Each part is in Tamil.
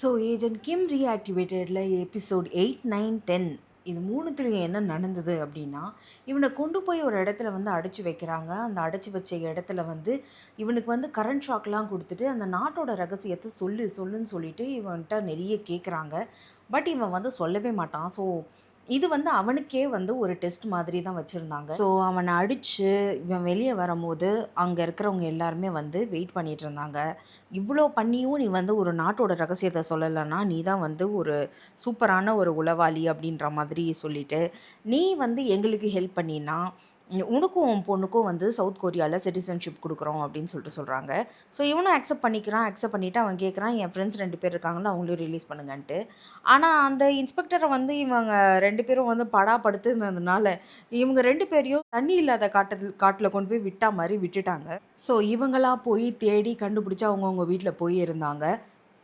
ஸோ ஏஜென்ட் கிம் ரீஆக்டிவேட்டடில் எபிசோட் 8, 9, 10 இது மூணுத்துலேயும் என்ன நடந்தது அப்படின்னா, இவனை கொண்டு போய் ஒரு இடத்துல வந்து அடைச்சி வைக்கிறாங்க. அந்த அடைச்சி வச்ச இடத்துல வந்து இவனுக்கு வந்து கரண்ட் ஷாக்லாம் கொடுத்துட்டு அந்த நாட்டோட ரகசியத்தை சொல்லுன்னு சொல்லிட்டு இவன்கிட்ட நிறைய கேட்குறாங்க. பட் இவன் வந்து சொல்லவே மாட்டான். ஸோ இது வந்து அவனுக்கே வந்து ஒரு டெஸ்ட் மாதிரி தான் வச்சுருந்தாங்க. ஸோ அவனை அடித்து இவன் வெளியே வரும்போது அங்கே இருக்கிறவங்க எல்லாருமே வந்து வெயிட் பண்ணிட்டு இருந்தாங்க. இவ்வளோ பண்ணியும் நீ வந்து ஒரு நாட்டோட ரகசியத்தை சொல்லலைன்னா நீ தான் வந்து ஒரு சூப்பரான ஒரு உளவாளி அப்படின்ற மாதிரி சொல்லிட்டு, நீ வந்து எங்களுக்கு ஹெல்ப் பண்ணினா உனக்கும் உன் பொண்ணுக்கும் வந்து சவுத் கொரியாவில் சிட்டிசன்ஷிப் கொடுக்குறோம் அப்படின்னு சொல்கிறாங்க. ஸோ இவனும் அக்செப்ட் பண்ணிக்கிறான். அக்செப்ட் பண்ணிவிட்டு அவன் கேட்குறான், என் ஃப்ரெண்ட்ஸ் 2 பேர் இருக்காங்களா, அவங்களையும் ரிலீஸ் பண்ணுங்கன்ட்டு. ஆனால் அந்த இன்ஸ்பெக்டரை வந்து இவங்க 2 பேரும் வந்து படாப்படுத்துனதுனால இவங்க 2 பேரையும் தண்ணி இல்லாத காட்டில் கொண்டு போய் விட்டா மாதிரி விட்டுட்டாங்க. ஸோ இவங்களா போய் தேடி கண்டுபிடிச்சி அவங்கவுங்க வீட்டில் போய் இருந்தாங்க.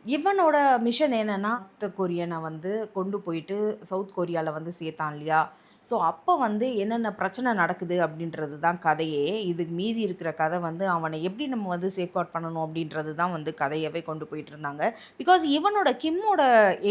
இவனோட மிஷன் என்னன்னா, நார்த் கொரியனை வந்து கொண்டு போயிட்டு சவுத் கொரியாவில் வந்து சேர்த்தான் இல்லையா? ஸோ அப்போ வந்து என்னென்ன பிரச்சனை நடக்குது அப்படின்றது தான் கதையே. இதுக்கு மீதி இருக்கிற கதை வந்து அவனை எப்படி நம்ம வந்து சேஃப்கார்ட் பண்ணணும் அப்படின்றது தான் வந்து கதையவே கொண்டு போயிட்டு இருந்தாங்க. பிகாஸ் இவனோட கிம்மோட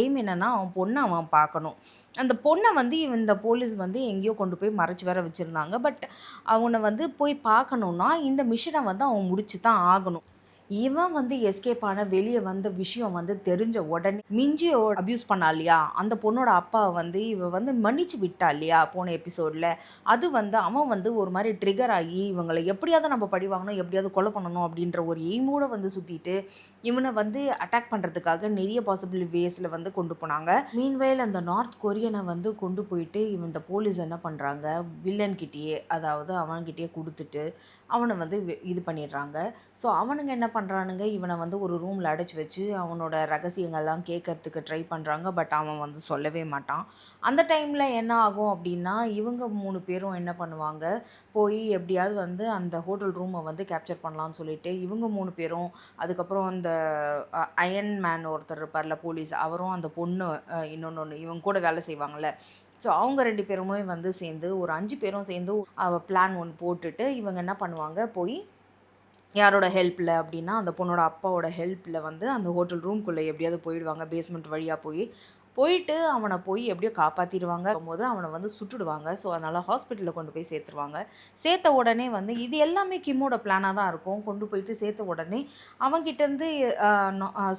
எய்ம் என்னென்னா, அவன் பொண்ணை அவன் பார்க்கணும். அந்த பொண்ணை வந்து இந்த போலீஸ் வந்து எங்கேயோ கொண்டு போய் மறைச்சி வேற வச்சுருந்தாங்க. பட் அவனை வந்து போய் பார்க்கணுன்னா இந்த மிஷனை வந்து அவன் முடிச்சு தான் ஆகணும். இவன் வந்து எஸ்கேப் ஆன வெளியே வந்த விஷயம் வந்து தெரிஞ்ச உடனே மிஞ்சியோ அப்யூஸ் பண்ணா இல்லையா, அந்த பொண்ணோட அப்பாவை வந்து இவ வந்து மன்னிச்சு விட்டா இல்லையா போன எபிசோடில். அது வந்து அவன் வந்து ஒரு மாதிரி ட்ரிகர் ஆகி இவங்களை எப்படியாவது நம்ம பழி வாங்கணும், எப்படியாவது கொலை பண்ணணும் அப்படின்ற ஒரு எய்மோடு வந்து சுற்றிட்டு இவனை வந்து அட்டாக் பண்ணுறதுக்காக நிறைய பாசிபிள் வேஸில் வந்து கொண்டு போனாங்க. மீன்வயல் அந்த நார்த் கொரியனை வந்து கொண்டு போயிட்டு இவன் இந்த போலீஸ் என்ன பண்ணுறாங்க, வில்லன்கிட்டேயே அதாவது அவன்கிட்டயே கொடுத்துட்டு அவனை வந்து இது பண்ணிடுறாங்க. ஸோ அவனுங்க என்ன பண்ணுறானுங்க, இவனை வந்து ஒரு ரூமில் அடைச்சி வச்சு அவனோட ரகசியங்கள்லாம் கேட்கறதுக்கு ட்ரை பண்ணுறாங்க. பட் அவன் வந்து சொல்லவே மாட்டான். அந்த டைமில் என்ன ஆகும் அப்படின்னா, இவங்க 3 பேரும் என்ன பண்ணுவாங்க, போய் எப்படியாவது வந்து அந்த ஹோட்டல் ரூமை வந்து கேப்சர் பண்ணலான்னு சொல்லிட்டு இவங்க 3 பேரும், அதுக்கப்புறம் அந்த அயன் மேன் ஒருத்தர் இருப்பார்ல போலீஸ், அவரும் அந்த பொண்ணு இன்னொன்று இவங்க கூட வேலை செய்வாங்கள்ல, ஸோ அவங்க 2 பேருமே வந்து சேர்ந்து ஒரு 5 பேரும் சேர்ந்து பிளான் ஒன்று போட்டுட்டு இவங்க என்ன பண்ணுவாங்க, போய் யாரோட ஹெல்ப்பில் அப்படின்னா அந்த பொண்ணோட அப்பாவோட ஹெல்ப்பில் வந்து அந்த ஹோட்டல் ரூம்குள்ளே எப்படியாவது போயிடுவாங்க. பேஸ்மெண்ட் வழியாக போயிட்டு அவனை போய் எப்படியோ காப்பாற்றிடுவாங்க. போது அவனை வந்து சுட்டுடுவாங்க. ஸோ அதனால் ஹாஸ்பிட்டலில் கொண்டு போய் சேர்த்துருவாங்க. சேர்த்த உடனே வந்து இது எல்லாமே கிம்மோட பிளானாக தான் இருக்கும். கொண்டு போயிட்டு சேர்த்த உடனே அவங்ககிட்டேருந்து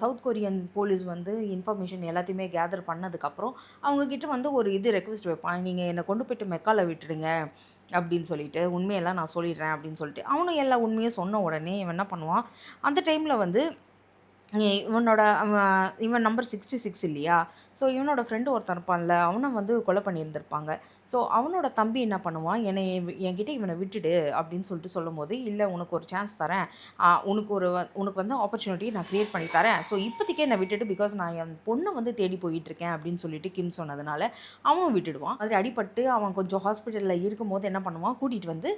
சவுத் கொரியன் போலீஸ் வந்து இன்ஃபர்மேஷன் எல்லாத்தையுமே கேதர் பண்ணதுக்கப்புறம் அவங்கக்கிட்ட வந்து ஒரு ரெக்வெஸ்ட் வைப்பான், நீங்கள் என்னை கொண்டு போய்ட்டு மெக்காவில் விட்டுடுங்க அப்படின்னு சொல்லிட்டு, உண்மையெல்லாம் நான் சொல்லிடுறேன் அப்படின்னு சொல்லிட்டு அவனும் எல்லா உண்மையும் சொன்ன உடனே இவன் என்ன பண்ணுவான், அந்த டைமில் வந்து இவன் நம்பர் 66 இல்லையா? ஸோ இவனோட ஃப்ரெண்டு ஒருத்தன் இருப்பான்ல, அவனை வந்து கொலை பண்ணியிருந்திருப்பாங்க. ஸோ அவனோட தம்பி என்ன பண்ணுவான், என்கிட்ட இவனை விட்டுடு அப்படின்னு சொல்லிட்டு சொல்லும்போது, இல்லை உனக்கு ஒரு சான்ஸ் தரேன், உனக்கு வந்து ஆப்பர்ச்சுனிட்டி நான் க்ரியேட் பண்ணி தரேன். ஸோ இப்போதைக்கே என்னை விட்டுட்டு, பிகாஸ் நான் என் பொண்ணை வந்து தேடி போயிட்டுருக்கேன் அப்படின்னு சொல்லிட்டு கிம் சொன்னதுனால அவனும் விட்டுடுவான். அது அடிபட்டு அவன் கொஞ்சம் ஹாஸ்பிட்டலில் இருக்கும்போது என்ன பண்ணுவான், கூட்டிகிட்டு வந்து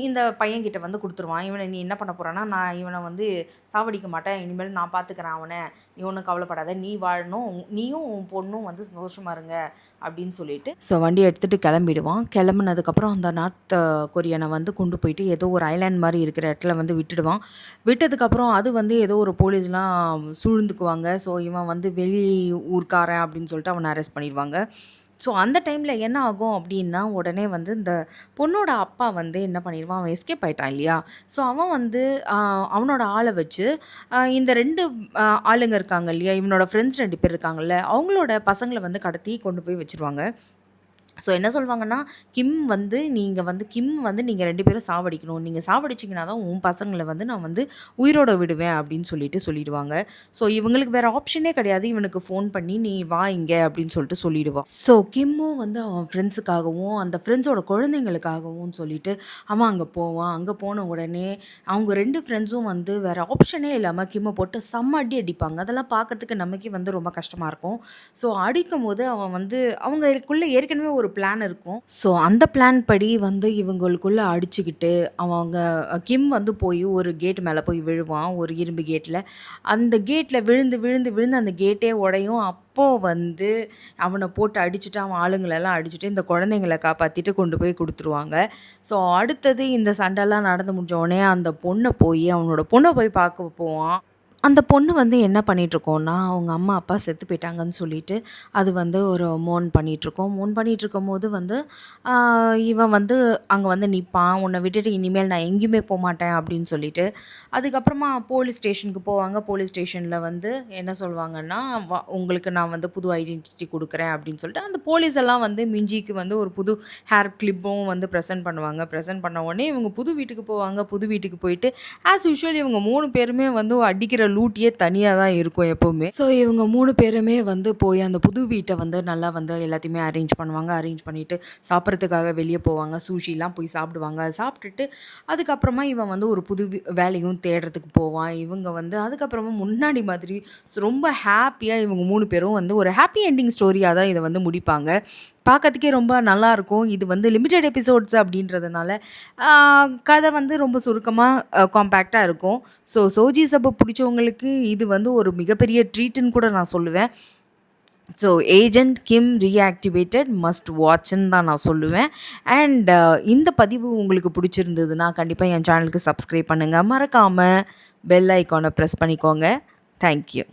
இந்த பையன்கிட்ட வந்து கொடுத்துருவான். இவனை நீ என்ன பண்ண போகிறான்னா, நான் இவனை வந்து சாவடிக்க மாட்டேன், இனிமேல் நான் பார்த்துக்கிறேன் அவனை, நீ ஒன்றும் கவலைப்படாத, நீ வாழணும், நீயும் உன் பொண்ணும் வந்து சந்தோஷமாக இருங்க அப்படின்னு சொல்லிட்டு ஸோ வண்டி எடுத்துகிட்டு கிளம்பிடுவான். கிளம்புனதுக்கப்புறம் அந்த நார்த் கொரியனை வந்து கொண்டு போயிட்டு ஏதோ ஒரு ஐலாண்ட் மாதிரி இருக்கிற இடத்துல வந்து விட்டுடுவான். விட்டதுக்கப்புறம் அது வந்து ஏதோ ஒரு போலீஸ்லாம் சூழ்ந்துக்குவாங்க. ஸோ இவன் வந்து வெளி ஊர்க்காரன் அப்படின்னு சொல்லிட்டு அவனை அரெஸ்ட் பண்ணிடுவாங்க. ஸோ அந்த டைமில் என்ன ஆகும் அப்படின்னா, உடனே வந்து இந்த பொண்ணோட அப்பா வந்து என்ன பண்ணிடுவான், அவன் எஸ்கேப் ஆகிட்டான் இல்லையா? ஸோ அவன் வந்து அவனோட ஆளை வச்சு இந்த 2 ஆளுங்க இருக்காங்க இல்லையா, இவனோட ஃப்ரெண்ட்ஸ் 2 பேர் இருக்காங்கல்ல, அவங்களோட பசங்களை வந்து கடத்தி கொண்டு போய் வச்சுருவாங்க. ஸோ என்ன சொல்லுவாங்கன்னா, கிம் வந்து நீங்கள் 2 பேரும் சாவடிக்கணும். நீங்கள் சாவடிச்சிங்கன்னா தான் உன் பசங்களை வந்து நான் வந்து உயிரோட விடுவேன் அப்படின்னு சொல்லிடுவாங்க. ஸோ இவங்களுக்கு வேறு ஆப்ஷனே கிடையாது. இவனுக்கு ஃபோன் பண்ணி நீ வா இங்கே அப்படின்னு சொல்லிட்டு சொல்லிடுவான். ஸோ கிம்மும் வந்து அவன் ஃப்ரெண்ட்ஸுக்காகவும் அந்த ஃப்ரெண்ட்ஸோட குழந்தைங்களுக்காகவும் சொல்லிட்டு அவன் அங்கே போவான். அங்கே போன உடனே அவங்க 2 ஃப்ரெண்ட்ஸும் வந்து வேறு ஆப்ஷனே இல்லாமல் கிம்மை போட்டு செம்ம அடி அடிப்பாங்க. அதெல்லாம் பார்க்கறதுக்கு நமக்கே வந்து ரொம்ப கஷ்டமாக இருக்கும். ஸோ அடிக்கும்போது அவன் வந்து அவங்களுக்குள்ளே ஏற்கனவே ஒரு பிளான் இருக்கும். ஸோ அந்த பிளான் படி வந்து இவங்களுக்குள்ளே அடிச்சுக்கிட்டு அவங்க கிம் வந்து போய் ஒரு கேட் மேலே போய் விழுவான், ஒரு இரும்பு கேட்டில். அந்த கேட்டில் விழுந்து விழுந்து விழுந்து அந்த கேட்டே உடையும். அப்போது வந்து அவனை போட்டு அடிச்சுட்டு அவன் ஆளுங்களெல்லாம் அடிச்சுட்டு இந்த குழந்தைங்கள காப்பாற்றிட்டு கொண்டு போய் கொடுத்துருவாங்க. ஸோ அடுத்தது இந்த சண்டைலாம் நடந்து முடிஞ்ச உடனே அந்த அவனோட பொண்ணை போய் பார்க்க போவான். அந்த பொண்ணு வந்து என்ன பண்ணிட்டுருக்கோன்னா, அவங்க அம்மா, அப்பா செத்து போயிட்டாங்கன்னு சொல்லிட்டு, அது வந்து ஒரு மோன் பண்ணிட்டுருக்கோம். மோன் பண்ணிட்டுருக்கும்போது வந்து, ஆ இவன் வந்து அங்க வந்து நிப்பான். "உன்ன விட்டுட்டு இனிமேல் நான் எங்கேயுமே போமாட்டேன்" அப்படின்னு சொல்லிட்டு. அதுக்கப்புறமா போலீஸ் ஸ்டேஷனுக்கு போவாங்க. போலீஸ் ஸ்டேஷன்ல வந்து என்ன சொல்வாங்கன்னா, உங்களுக்கு நான் வந்து புது ஐடென்டிட்டி குடுக்குறேன்" அப்படின்னு சொல்லிட்டு, அந்த போலீஸ் எல்லாம் வந்து மிஞ்சிக்கு வந்து ஒரு புது ஹேர் கிளிப்பும் வந்து ப்ரெசென்ட் பண்ணுவாங்க. ப்ரெசென்ட் பண்ண உடனே இவங்க புது வீட்டுக்கு போவாங்க. புது வீட்டுக்கு போயிட்டு ஆஸ் யூசுவல் இவங்க 3 பேருமே வந்து அடிக்கிற லூட்டியே தனியா தான் இருக்கும் எப்பவுமே. ஸோ இவங்க 3 பேருமே வந்து போய் அந்த புது வீட்ட வந்து நல்லா வந்து எல்லாத்தையுமே அரேஞ்ச் பண்ணுவாங்க. அரேஞ்ச் பண்ணிட்டு சாப்பிட்றதுக்காக வெளிய போவாங்க. சூஷிலாம் போய் சாப்பிடுவாங்க. சாப்பிட்டுட்டு அதுக்கப்புறமா இவன் வந்து ஒரு புது வேலையும் தேடுறதுக்கு போவான். இவங்க வந்து அதுக்கப்புறமா முன்னாடி மாதிரி ரொம்ப ஹேப்பியா இவங்க 3 பேரும் வந்து ஒரு ஹேப்பி எண்டிங் ஸ்டோரியா தான் இத வந்து முடிப்பாங்க. பார்க்கறதுக்கே ரொம்ப நல்லாயிருக்கும். இது வந்து லிமிட்டட் எபிசோட்ஸ் அப்படின்றதுனால, ஆ கதை வந்து ரொம்ப சுருக்கமா காம்பேக்ட்டா இருக்கும். ஸோ சோஜி சப்பு புடிச்சவங்களுக்கு இது வந்து ஒரு மிகப்பெரிய ட்ரீட்டுன்னு கூட நான் சொல்லுவேன். ஸோ ஏஜென்ட் கிம் ரீஆக்டிவேட்டட் மஸ்ட் வாட்ச்ன்னு தான் நான் சொல்லுவேன். அண்ட் இந்த பதிவு உங்களுக்கு பிடிச்சிருந்ததுன்னா, கண்டிப்பா என் சேனலுக்கு சப்ஸ்கிரைப் பண்ணுங்க. மறக்காம பெல் ஐகான ப்ரெஸ் பண்ணிக்கோங்க. Thank you.